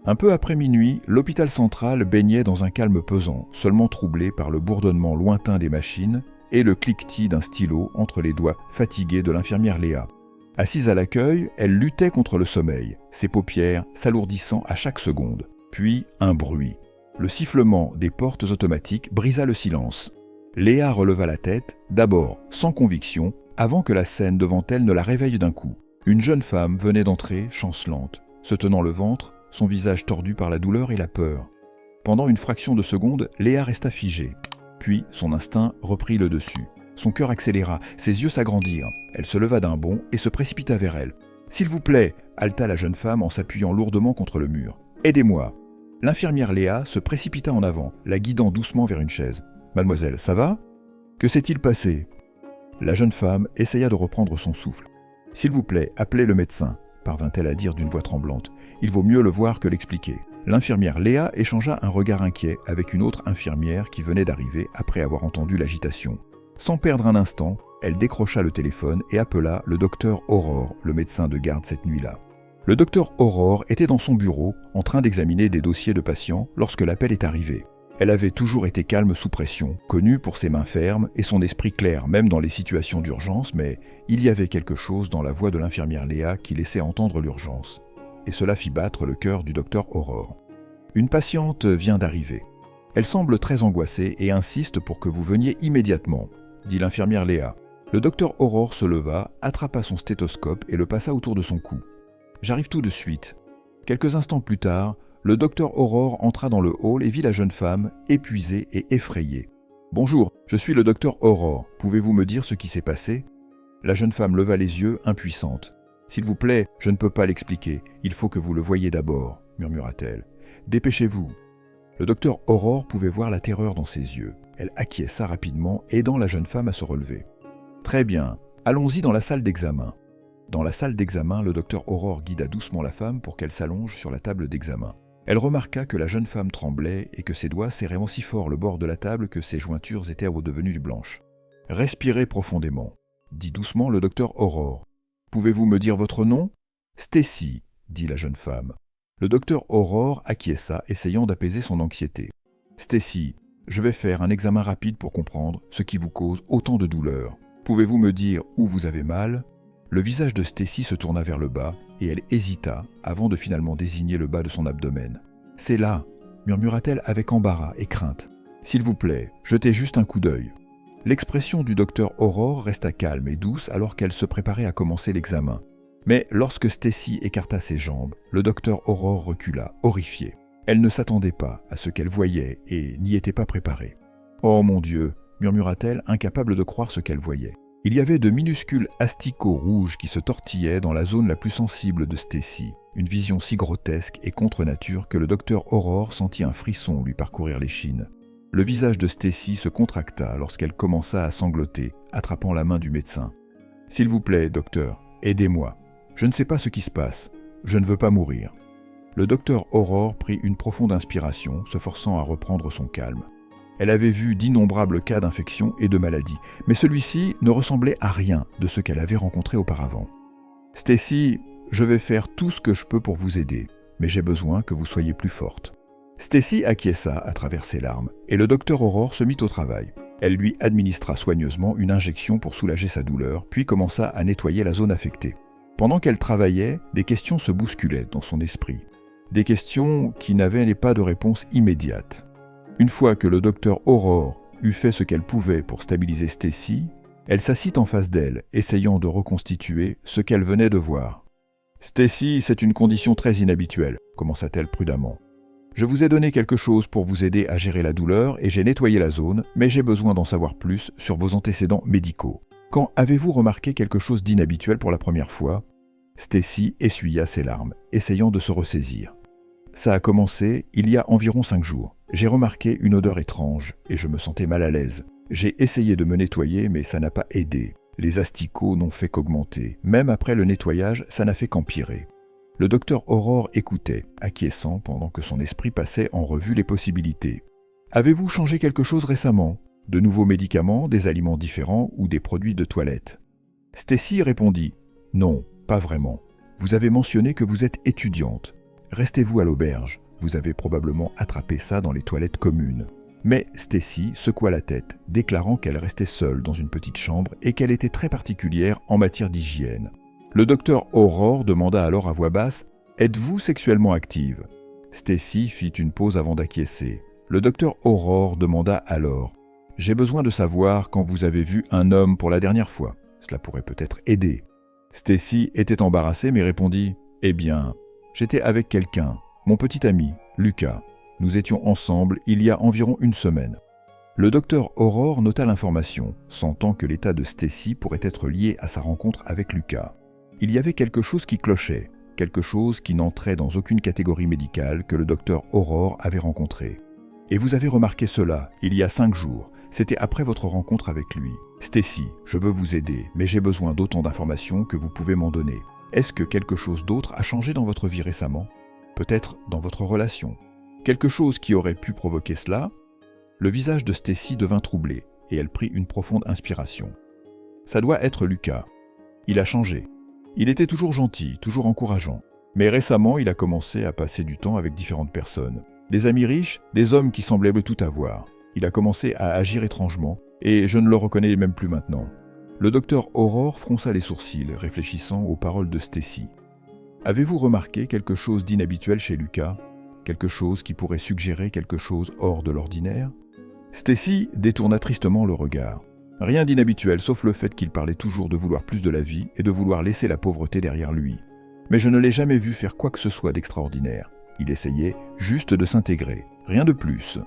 Un peu après minuit, l'hôpital central baignait dans un calme pesant, seulement troublé par le bourdonnement lointain des machines et le cliquetis d'un stylo entre les doigts fatigués de l'infirmière Léa. Assise à l'accueil, elle luttait contre le sommeil, ses paupières s'alourdissant à chaque seconde. Puis un bruit. Le sifflement des portes automatiques brisa le silence. Léa releva la tête, d'abord sans conviction, avant que la scène devant elle ne la réveille d'un coup. Une jeune femme venait d'entrer, chancelante, se tenant le ventre, son visage tordu par la douleur et la peur. Pendant une fraction de seconde, Léa resta figée. Puis son instinct reprit le dessus. Son cœur accéléra, ses yeux s'agrandirent. Elle se leva d'un bond et se précipita vers elle. « S'il vous plaît !» haleta la jeune femme en s'appuyant lourdement contre le mur. « Aidez-moi !» L'infirmière Léa se précipita en avant, la guidant doucement vers une chaise. « Mademoiselle, ça va ? Que s'est-il passé ?» La jeune femme essaya de reprendre son souffle. « S'il vous plaît, appelez le médecin !» parvint-elle à dire d'une voix tremblante. « Il vaut mieux le voir que l'expliquer. » L'infirmière Léa échangea un regard inquiet avec une autre infirmière qui venait d'arriver après avoir entendu l'agitation. Sans perdre un instant, elle décrocha le téléphone et appela le docteur Aurore, le médecin de garde cette nuit-là. Le docteur Aurore était dans son bureau, en train d'examiner des dossiers de patients lorsque l'appel est arrivé. Elle avait toujours été calme sous pression, connue pour ses mains fermes et son esprit clair même dans les situations d'urgence, mais il y avait quelque chose dans la voix de l'infirmière Léa qui laissait entendre l'urgence. Et cela fit battre le cœur du docteur Aurore. « Une patiente vient d'arriver. Elle semble très angoissée et insiste pour que vous veniez immédiatement, » dit l'infirmière Léa. Le docteur Aurore se leva, attrapa son stéthoscope et le passa autour de son cou. « J'arrive tout de suite. » Quelques instants plus tard, le docteur Aurore entra dans le hall et vit la jeune femme, épuisée et effrayée. « Bonjour, je suis le docteur Aurore. Pouvez-vous me dire ce qui s'est passé ?» La jeune femme leva les yeux, impuissante. « S'il vous plaît, je ne peux pas l'expliquer. Il faut que vous le voyiez d'abord, » murmura-t-elle. « Dépêchez-vous. » Le docteur Aurore pouvait voir la terreur dans ses yeux. Elle acquiesça rapidement, aidant la jeune femme à se relever. « Très bien, allons-y dans la salle d'examen. » Dans la salle d'examen, le docteur Aurore guida doucement la femme pour qu'elle s'allonge sur la table d'examen. Elle remarqua que la jeune femme tremblait et que ses doigts serraient si fort le bord de la table que ses jointures étaient redevenues blanches. « Respirez profondément, » dit doucement le docteur Aurore. « Pouvez-vous me dire votre nom ?»« Stacy, » dit la jeune femme. Le docteur Aurore acquiesça, essayant d'apaiser son anxiété. « Stacy, je vais faire un examen rapide pour comprendre ce qui vous cause autant de douleur. Pouvez-vous me dire où vous avez mal ?» Le visage de Stacy se tourna vers le bas et elle hésita avant de finalement désigner le bas de son abdomen. « C'est là !» murmura-t-elle avec embarras et crainte. « S'il vous plaît, jetez juste un coup d'œil. » L'expression du docteur Aurore resta calme et douce alors qu'elle se préparait à commencer l'examen. Mais lorsque Stacy écarta ses jambes, le docteur Aurore recula, horrifié. Elle ne s'attendait pas à ce qu'elle voyait et n'y était pas préparée. « Oh mon Dieu !» murmura-t-elle, incapable de croire ce qu'elle voyait. Il y avait de minuscules asticots rouges qui se tortillaient dans la zone la plus sensible de Stacy, une vision si grotesque et contre nature que le docteur Aurore sentit un frisson lui parcourir l'échine. Le visage de Stacy se contracta lorsqu'elle commença à sangloter, attrapant la main du médecin. « S'il vous plaît, docteur, aidez-moi. Je ne sais pas ce qui se passe. Je ne veux pas mourir. » Le docteur Aurore prit une profonde inspiration, se forçant à reprendre son calme. Elle avait vu d'innombrables cas d'infection et de maladie, mais celui-ci ne ressemblait à rien de ce qu'elle avait rencontré auparavant. « Stacy, je vais faire tout ce que je peux pour vous aider, mais j'ai besoin que vous soyez plus forte. » Stacy acquiesça à travers ses larmes, et le docteur Aurore se mit au travail. Elle lui administra soigneusement une injection pour soulager sa douleur, puis commença à nettoyer la zone affectée. Pendant qu'elle travaillait, des questions se bousculaient dans son esprit. Des questions qui n'avaient pas de réponse immédiate. Une fois que le docteur Aurore eut fait ce qu'elle pouvait pour stabiliser Stacy, elle s'assit en face d'elle, essayant de reconstituer ce qu'elle venait de voir. « Stacy, c'est une condition très inhabituelle, » commença-t-elle prudemment. « Je vous ai donné quelque chose pour vous aider à gérer la douleur et j'ai nettoyé la zone, mais j'ai besoin d'en savoir plus sur vos antécédents médicaux. Quand avez-vous remarqué quelque chose d'inhabituel pour la première fois ?» Stacy essuya ses larmes, essayant de se ressaisir. « Ça a commencé il y a environ 5 jours. J'ai remarqué une odeur étrange et je me sentais mal à l'aise. J'ai essayé de me nettoyer mais ça n'a pas aidé. Les asticots n'ont fait qu'augmenter. Même après le nettoyage, ça n'a fait qu'empirer. » Le docteur Aurore écoutait, acquiesçant pendant que son esprit passait en revue les possibilités. « Avez-vous changé quelque chose récemment ? De nouveaux médicaments, des aliments différents ou des produits de toilette ?» Stacy répondit « Non, pas vraiment. Vous avez mentionné que vous êtes étudiante. restez-vous à l'auberge. Vous avez probablement attrapé ça dans les toilettes communes. » Mais Stacy secoua la tête, déclarant qu'elle restait seule dans une petite chambre et qu'elle était très particulière en matière d'hygiène. Le docteur Aurore demanda alors à voix basse « Êtes-vous sexuellement active ?» Stacy fit une pause avant d'acquiescer. Le docteur Aurore demanda alors « J'ai besoin de savoir quand vous avez vu un homme pour la dernière fois. Cela pourrait peut-être aider. » Stacy était embarrassée mais répondit « Eh bien, j'étais avec quelqu'un, mon petit ami, Lucas. Nous étions ensemble il y a environ une semaine. » Le docteur Aurore nota l'information, sentant que l'état de Stacy pourrait être lié à sa rencontre avec Lucas. Il y avait quelque chose qui clochait, quelque chose qui n'entrait dans aucune catégorie médicale que le docteur Aurore avait rencontré. « Et vous avez remarqué cela, il y a 5 jours. C'était après votre rencontre avec lui. Stacy, je veux vous aider, mais j'ai besoin d'autant d'informations que vous pouvez m'en donner. Est-ce que quelque chose d'autre a changé dans votre vie récemment? Peut-être dans votre relation? Quelque chose qui aurait pu provoquer cela ?» Le visage de Stacy devint troublé, et elle prit une profonde inspiration. « Ça doit être Lucas. Il a changé. Il était toujours gentil, toujours encourageant. Mais récemment, il a commencé à passer du temps avec différentes personnes. Des amis riches, des hommes qui semblaient tout avoir. Il a commencé à agir étrangement, et je ne le reconnais même plus maintenant. » Le docteur Aurore fronça les sourcils, réfléchissant aux paroles de Stacy. « Avez-vous remarqué quelque chose d'inhabituel chez Lucas? Quelque chose qui pourrait suggérer quelque chose hors de l'ordinaire ?» Stacy détourna tristement le regard. Rien d'inhabituel sauf le fait qu'il parlait toujours de vouloir plus de la vie et de vouloir laisser la pauvreté derrière lui. Mais je ne l'ai jamais vu faire quoi que ce soit d'extraordinaire. Il essayait juste de s'intégrer, rien de plus.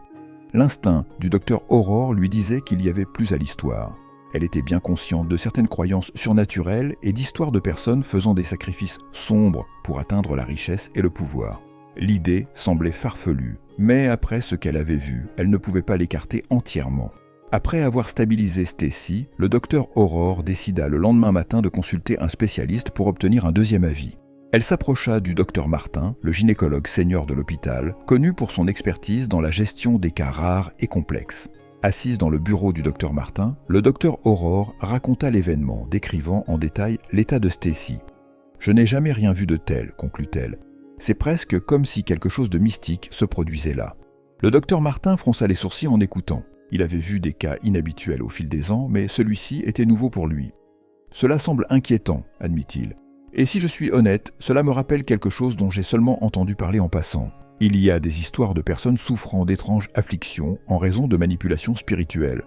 L'instinct du docteur Aurore lui disait qu'il y avait plus à l'histoire. Elle était bien consciente de certaines croyances surnaturelles et d'histoires de personnes faisant des sacrifices sombres pour atteindre la richesse et le pouvoir. L'idée semblait farfelue, mais après ce qu'elle avait vu, elle ne pouvait pas l'écarter entièrement. Après avoir stabilisé Stacy, le docteur Aurore décida le lendemain matin de consulter un spécialiste pour obtenir un deuxième avis. Elle s'approcha du docteur Martin, le gynécologue senior de l'hôpital, connu pour son expertise dans la gestion des cas rares et complexes. Assise dans le bureau du docteur Martin, le docteur Aurore raconta l'événement, décrivant en détail l'état de Stacy. « Je n'ai jamais rien vu de tel, conclut-elle. C'est presque comme si quelque chose de mystique se produisait là. » Le docteur Martin fronça les sourcils en écoutant. Il avait vu des cas inhabituels au fil des ans, mais celui-ci était nouveau pour lui. « Cela semble inquiétant, admit-il. Et si je suis honnête, cela me rappelle quelque chose dont j'ai seulement entendu parler en passant. Il y a des histoires de personnes souffrant d'étranges afflictions en raison de manipulations spirituelles. »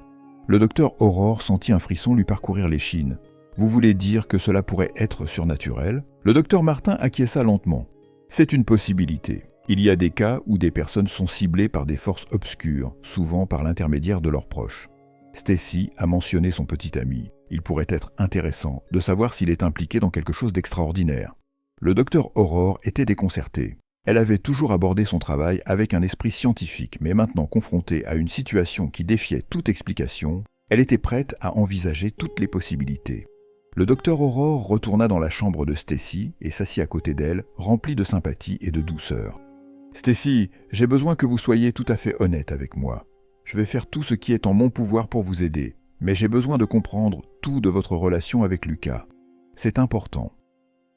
Le docteur Aurore sentit un frisson lui parcourir l'échine. « Vous voulez dire que cela pourrait être surnaturel ?» Le docteur Martin acquiesça lentement. « C'est une possibilité. Il y a des cas où des personnes sont ciblées par des forces obscures, souvent par l'intermédiaire de leurs proches. Stacy a mentionné son petit ami. Il pourrait être intéressant de savoir s'il est impliqué dans quelque chose d'extraordinaire. » Le docteur Aurore était déconcerté. Elle avait toujours abordé son travail avec un esprit scientifique, mais maintenant confrontée à une situation qui défiait toute explication, elle était prête à envisager toutes les possibilités. Le docteur Aurore retourna dans la chambre de Stacy et s'assit à côté d'elle, rempli de sympathie et de douceur. « Stacy, j'ai besoin que vous soyez tout à fait honnête avec moi. Je vais faire tout ce qui est en mon pouvoir pour vous aider, mais j'ai besoin de comprendre tout de votre relation avec Lucas. C'est important. »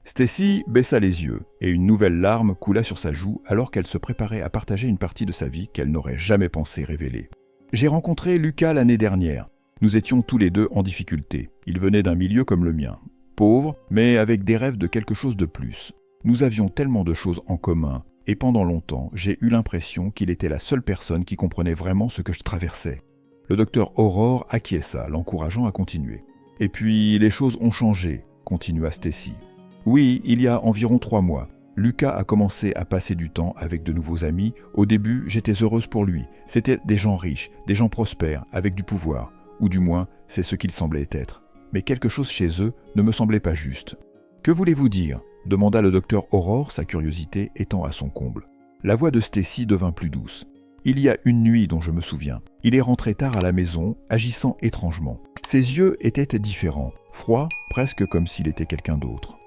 Stacy baissa les yeux, et une nouvelle larme coula sur sa joue alors qu'elle se préparait à partager une partie de sa vie qu'elle n'aurait jamais pensé révéler. « J'ai rencontré Lucas l'année dernière. Nous étions tous les deux en difficulté. Il venait d'un milieu comme le mien. Pauvre, mais avec des rêves de quelque chose de plus. Nous avions tellement de choses en commun, et pendant longtemps, j'ai eu l'impression qu'il était la seule personne qui comprenait vraiment ce que je traversais. » Le docteur Aurore acquiesça, l'encourageant à continuer. « Et puis, les choses ont changé, » continua Stacy. « Oui, il y a environ 3 mois. Lucas a commencé à passer du temps avec de nouveaux amis. Au début, j'étais heureuse pour lui. C'étaient des gens riches, des gens prospères, avec du pouvoir. Ou du moins, c'est ce qu'ils semblaient être. Mais quelque chose chez eux ne me semblait pas juste. « Que voulez-vous dire ?» demanda le docteur Aurore, sa curiosité étant à son comble. La voix de Stacy devint plus douce. « Il y a une nuit dont je me souviens. Il est rentré tard à la maison, agissant étrangement. Ses yeux étaient différents, froids, presque comme s'il était quelqu'un d'autre.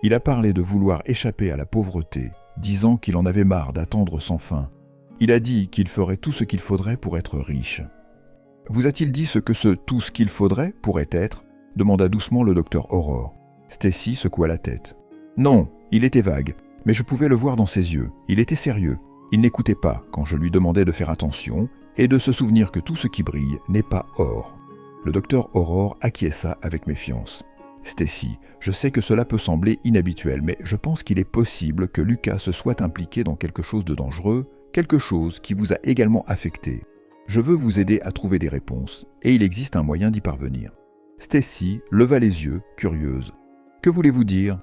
Il a parlé de vouloir échapper à la pauvreté, disant qu'il en avait marre d'attendre sans fin. Il a dit qu'il ferait tout ce qu'il faudrait pour être riche. » « Vous a-t-il dit ce que ce « tout ce qu'il faudrait » pourrait être » demanda doucement le docteur Aurore. Stacy secoua la tête. « Non, il était vague. Mais je pouvais le voir dans ses yeux, il était sérieux. Il n'écoutait pas quand je lui demandais de faire attention et de se souvenir que tout ce qui brille n'est pas or. Le docteur Aurore acquiesça avec méfiance. « Stacy, je sais que cela peut sembler inhabituel, mais je pense qu'il est possible que Lucas se soit impliqué dans quelque chose de dangereux, quelque chose qui vous a également affecté. Je veux vous aider à trouver des réponses, et il existe un moyen d'y parvenir. » Stacy leva les yeux, curieuse. « Que voulez-vous dire ?»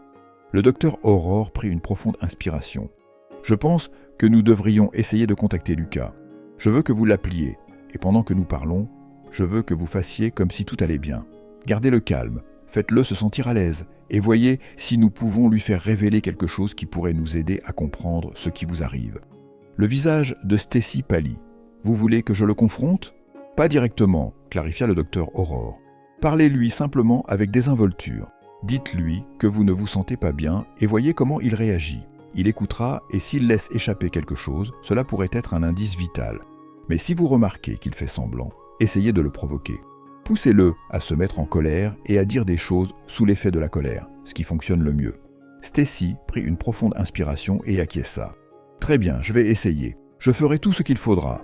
Le docteur Aurore prit une profonde inspiration. « Je pense que nous devrions essayer de contacter Lucas. Je veux que vous l'appeliez, et pendant que nous parlons, je veux que vous fassiez comme si tout allait bien. Gardez le calme, faites-le se sentir à l'aise, et voyez si nous pouvons lui faire révéler quelque chose qui pourrait nous aider à comprendre ce qui vous arrive. » Le visage de Stacy pâlit. « Vous voulez que je le confronte ?»« Pas directement, » clarifia le docteur Aurore. « Parlez-lui simplement avec désinvolture. Dites-lui que vous ne vous sentez pas bien et voyez comment il réagit. Il écoutera et s'il laisse échapper quelque chose, cela pourrait être un indice vital. Mais si vous remarquez qu'il fait semblant, essayez de le provoquer. Poussez-le à se mettre en colère et à dire des choses sous l'effet de la colère, ce qui fonctionne le mieux. » Stacy prit une profonde inspiration et acquiesça. « Très bien, je vais essayer. Je ferai tout ce qu'il faudra. »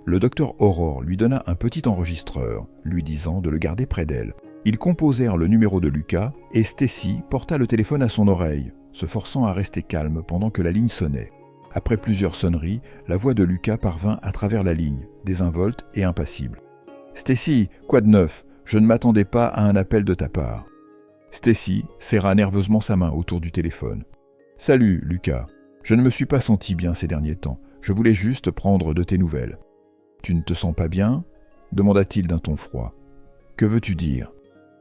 Le docteur Aurore lui donna un petit enregistreur, lui disant de le garder près d'elle. Ils composèrent le numéro de Lucas et Stacy porta le téléphone à son oreille, se forçant à rester calme pendant que la ligne sonnait. Après plusieurs sonneries, la voix de Lucas parvint à travers la ligne, désinvolte et impassible. « Stacy, quoi de neuf? Je ne m'attendais pas à un appel de ta part. » Stacy serra nerveusement sa main autour du téléphone. « Salut, Lucas. Je ne me suis pas senti bien ces derniers temps. Je voulais juste prendre de tes nouvelles. »« Tu ne te sens pas bien ?» demanda-t-il d'un ton froid. « Que veux-tu dire ?»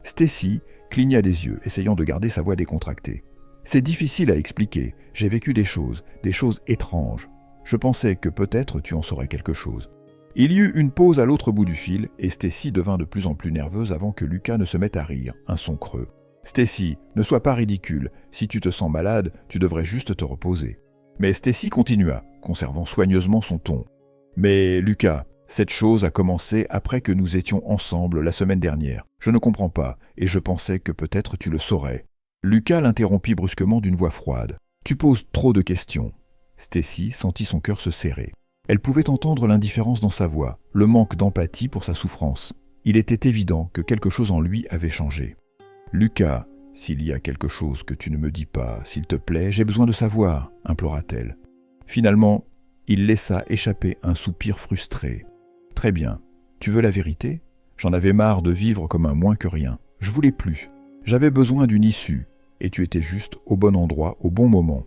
Stacy cligna des yeux, essayant de garder sa voix décontractée. « C'est difficile à expliquer. J'ai vécu des choses étranges. Je pensais que peut-être tu en saurais quelque chose. » Il y eut une pause à l'autre bout du fil, et Stacy devint de plus en plus nerveuse avant que Lucas ne se mette à rire, un son creux. « Stacy, ne sois pas ridicule. Si tu te sens malade, tu devrais juste te reposer. » Mais Stacy continua, conservant soigneusement son ton. « Mais Lucas, cette chose a commencé après que nous étions ensemble la semaine dernière. Je ne comprends pas, et je pensais que peut-être tu le saurais. » Lucas l'interrompit brusquement d'une voix froide. « Tu poses trop de questions. » Stacy sentit son cœur se serrer. Elle pouvait entendre l'indifférence dans sa voix, le manque d'empathie pour sa souffrance. Il était évident que quelque chose en lui avait changé. « Lucas, s'il y a quelque chose que tu ne me dis pas, s'il te plaît, j'ai besoin de savoir, » implora-t-elle. Finalement, il laissa échapper un soupir frustré. « Très bien. Tu veux la vérité ? J'en avais marre de vivre comme un moins que rien. Je voulais plus. J'avais besoin d'une issue, et tu étais juste au bon endroit, au bon moment. »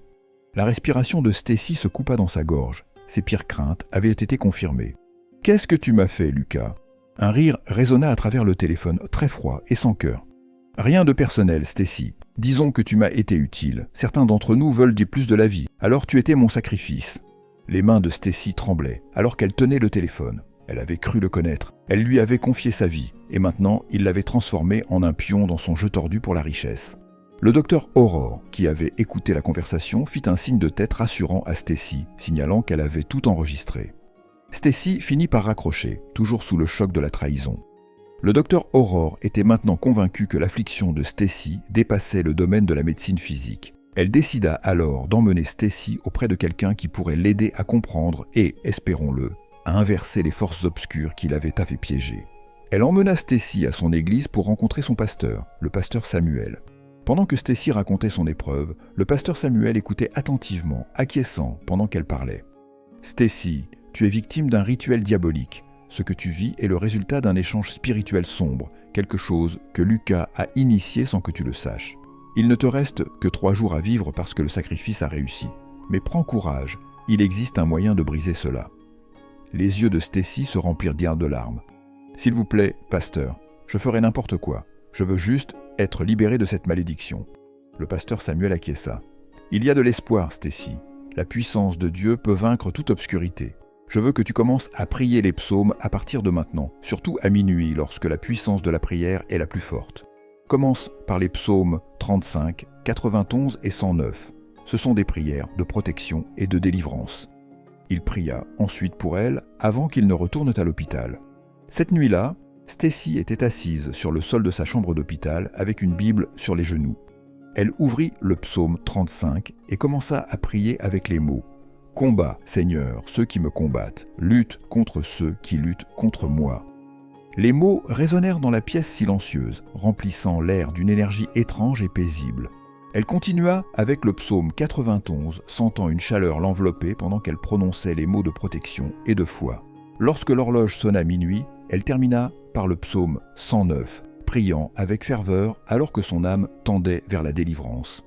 La respiration de Stacy se coupa dans sa gorge. Ses pires craintes avaient été confirmées. « Qu'est-ce que tu m'as fait, Lucas ?» Un rire résonna à travers le téléphone, très froid et sans cœur. « Rien de personnel, Stacy. Disons que tu m'as été utile. Certains d'entre nous veulent dire plus de la vie. Alors tu étais mon sacrifice. » Les mains de Stacy tremblaient, alors qu'elle tenait le téléphone. Elle avait cru le connaître. Elle lui avait confié sa vie, et maintenant il l'avait transformé en un pion dans son jeu tordu pour la richesse. Le docteur Aurore, qui avait écouté la conversation, fit un signe de tête rassurant à Stacy, signalant qu'elle avait tout enregistré. Stacy finit par raccrocher, toujours sous le choc de la trahison. Le docteur Aurore était maintenant convaincu que l'affliction de Stacy dépassait le domaine de la médecine physique. Elle décida alors d'emmener Stacy auprès de quelqu'un qui pourrait l'aider à comprendre et, espérons-le, à inverser les forces obscures qui l'avaient fait piéger. Elle emmena Stacy à son église pour rencontrer son pasteur, le pasteur Samuel. Pendant que Stacy racontait son épreuve, le pasteur Samuel écoutait attentivement, acquiesçant pendant qu'elle parlait. « Stacy, tu es victime d'un rituel diabolique. Ce que tu vis est le résultat d'un échange spirituel sombre, quelque chose que Lucas a initié sans que tu le saches. Il ne te reste que 3 jours à vivre parce que le sacrifice a réussi. Mais prends courage, il existe un moyen de briser cela. » Les yeux de Stacy se remplirent de larmes. « S'il vous plaît, pasteur, je ferai n'importe quoi. Je veux juste être libéré de cette malédiction. » Le pasteur Samuel acquiesça. « Il y a de l'espoir, Stacy. La puissance de Dieu peut vaincre toute obscurité. Je veux que tu commences à prier les psaumes à partir de maintenant, surtout à minuit lorsque la puissance de la prière est la plus forte. Commence par les psaumes 35, 91 et 109. Ce sont des prières de protection et de délivrance. » Il pria ensuite pour elle avant qu'ils ne retournent à l'hôpital. Cette nuit-là, Stacy était assise sur le sol de sa chambre d'hôpital avec une Bible sur les genoux. Elle ouvrit le psaume 35 et commença à prier avec les mots « Combat, Seigneur, ceux qui me combattent, lutte contre ceux qui luttent contre moi ». Les mots résonnèrent dans la pièce silencieuse, remplissant l'air d'une énergie étrange et paisible. Elle continua avec le psaume 91, sentant une chaleur l'envelopper pendant qu'elle prononçait les mots de protection et de foi. Lorsque l'horloge sonna minuit, elle termina par le psaume 109, priant avec ferveur alors que son âme tendait vers la délivrance.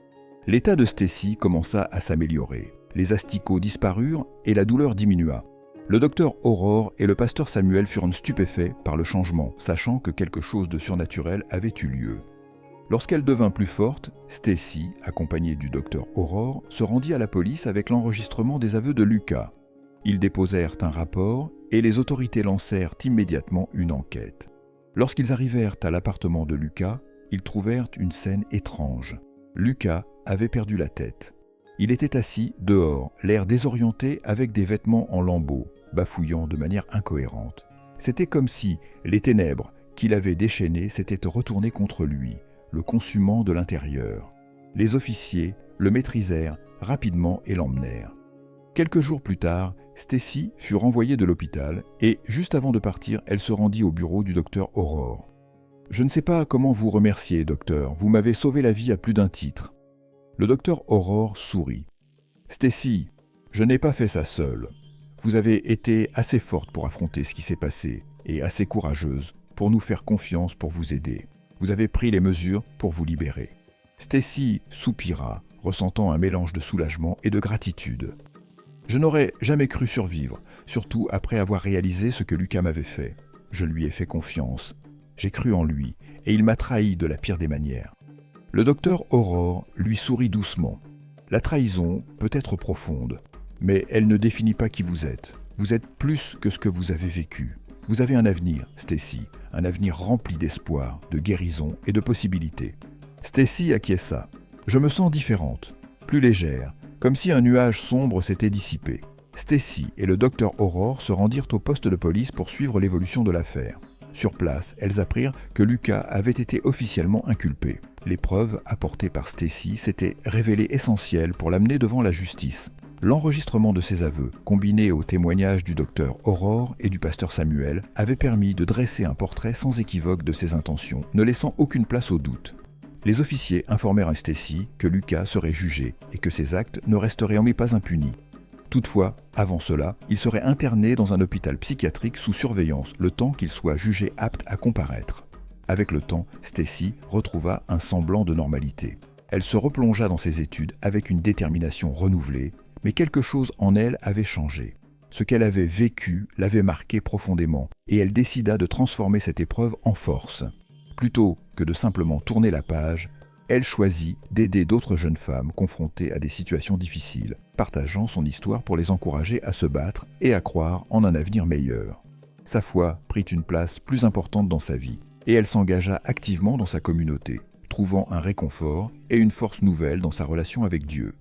L'état de Stacy commença à s'améliorer. Les asticots disparurent et la douleur diminua. Le docteur Aurore et le pasteur Samuel furent stupéfaits par le changement, sachant que quelque chose de surnaturel avait eu lieu. Lorsqu'elle devint plus forte, Stacy, accompagnée du docteur Aurore, se rendit à la police avec l'enregistrement des aveux de Lucas. Ils déposèrent un rapport et les autorités lancèrent immédiatement une enquête. Lorsqu'ils arrivèrent à l'appartement de Lucas, ils trouvèrent une scène étrange. Lucas avait perdu la tête. Il était assis dehors, l'air désorienté avec des vêtements en lambeaux, bafouillant de manière incohérente. C'était comme si les ténèbres qu'il avait déchaînées s'étaient retournées contre lui, le consumant de l'intérieur. Les officiers le maîtrisèrent rapidement et l'emmenèrent. Quelques jours plus tard, Stacy fut renvoyée de l'hôpital et, juste avant de partir, elle se rendit au bureau du docteur Aurore. « Je ne sais pas comment vous remercier, docteur. Vous m'avez sauvé la vie à plus d'un titre. » Le docteur Aurore sourit. « Stacy, je n'ai pas fait ça seule. Vous avez été assez forte pour affronter ce qui s'est passé et assez courageuse pour nous faire confiance pour vous aider. Vous avez pris les mesures pour vous libérer. » Stacy soupira, ressentant un mélange de soulagement et de gratitude. « Je n'aurais jamais cru survivre, surtout après avoir réalisé ce que Lucas m'avait fait. Je lui ai fait confiance. J'ai cru en lui, et il m'a trahi de la pire des manières. » Le docteur Aurore lui sourit doucement. « La trahison peut être profonde, mais elle ne définit pas qui vous êtes. Vous êtes plus que ce que vous avez vécu. Vous avez un avenir, Stacy, un avenir rempli d'espoir, de guérison et de possibilités. » Stacy acquiesça. « Je me sens différente, plus légère, comme si un nuage sombre s'était dissipé. » Stacy et le docteur Aurore se rendirent au poste de police pour suivre l'évolution de l'affaire. Sur place, elles apprirent que Lucas avait été officiellement inculpé. Les preuves apportées par Stacy s'étaient révélées essentielles pour l'amener devant la justice. L'enregistrement de ses aveux, combiné aux témoignages du docteur Aurore et du pasteur Samuel, avait permis de dresser un portrait sans équivoque de ses intentions, ne laissant aucune place au doute. Les officiers informèrent à Stacy que Lucas serait jugé et que ses actes ne resteraient pas impunis. Toutefois, avant cela, il serait interné dans un hôpital psychiatrique sous surveillance le temps qu'il soit jugé apte à comparaître. Avec le temps, Stacy retrouva un semblant de normalité. Elle se replongea dans ses études avec une détermination renouvelée, mais quelque chose en elle avait changé. Ce qu'elle avait vécu l'avait marquée profondément, et elle décida de transformer cette épreuve en force. Plutôt que de simplement tourner la page, elle choisit d'aider d'autres jeunes femmes confrontées à des situations difficiles, partageant son histoire pour les encourager à se battre et à croire en un avenir meilleur. Sa foi prit une place plus importante dans sa vie, et elle s'engagea activement dans sa communauté, trouvant un réconfort et une force nouvelle dans sa relation avec Dieu.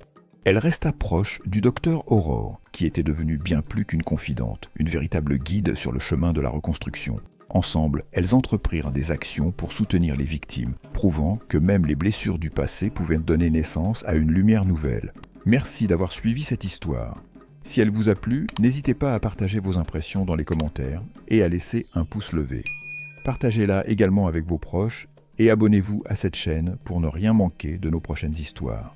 Elle resta proche du docteur Aurore, qui était devenu bien plus qu'une confidente, une véritable guide sur le chemin de la reconstruction. Ensemble, elles entreprirent des actions pour soutenir les victimes, prouvant que même les blessures du passé pouvaient donner naissance à une lumière nouvelle. Merci d'avoir suivi cette histoire. Si elle vous a plu, n'hésitez pas à partager vos impressions dans les commentaires et à laisser un pouce levé. Partagez-la également avec vos proches et abonnez-vous à cette chaîne pour ne rien manquer de nos prochaines histoires.